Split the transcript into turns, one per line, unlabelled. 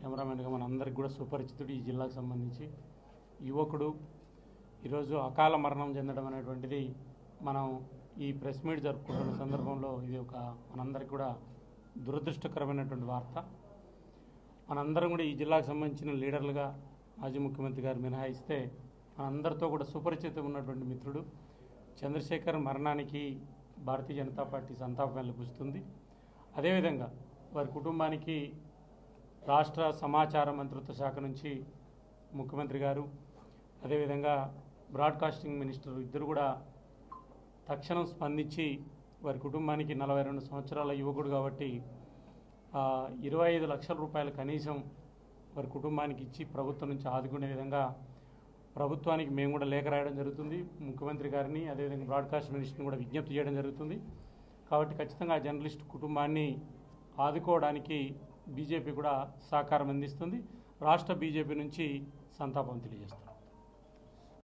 కెమెరామెన్గా మన అందరికి కూడా సుపరిచితుడు ఈ జిల్లాకు సంబంధించి యువకుడు ఈరోజు అకాల మరణం చెందడం అనేటువంటిది మనం ఈ ప్రెస్ మీట్ జరుపుకుంటున్న సందర్భంలో ఇది ఒక మనందరికి కూడా దురదృష్టకరమైనటువంటి వార్త. మనందరం కూడా ఈ జిల్లాకు సంబంధించిన లీడర్లుగా మాజీ ముఖ్యమంత్రి గారు మినహాయిస్తే మనందరితో కూడా సుపరిచితం ఉన్నటువంటి మిత్రుడు చంద్రశేఖర్ మరణానికి భారతీయ జనతా పార్టీ సంతాపం వెలిబుస్తుంది. అదేవిధంగా వారి కుటుంబానికి రాష్ట్ర సమాచార మంత్రిత్వ శాఖ నుంచి ముఖ్యమంత్రి గారు అదేవిధంగా బ్రాడ్కాస్టింగ్ మినిస్టర్ ఇద్దరు కూడా తక్షణం స్పందించి వారి కుటుంబానికి 42 సంవత్సరాల యువకుడు కాబట్టి 25 లక్షల రూపాయలు కనీసం వారి కుటుంబానికి ఇచ్చి ప్రభుత్వం నుంచి ఆదుకునే విధంగా ప్రభుత్వానికి మేము కూడా లేఖ రాయడం జరుగుతుంది. ముఖ్యమంత్రి గారిని అదేవిధంగా బ్రాడ్కాస్ట్ మినిస్టర్ని కూడా విజ్ఞప్తి చేయడం జరుగుతుంది. కాబట్టి ఖచ్చితంగా జర్నలిస్ట్ కుటుంబాన్ని ఆదుకోవడానికి బీజేపీ కూడా సహకారం అందిస్తుంది. రాష్ట్ర బీజేపీ నుంచి సంతాపం తెలియజేస్తుంది.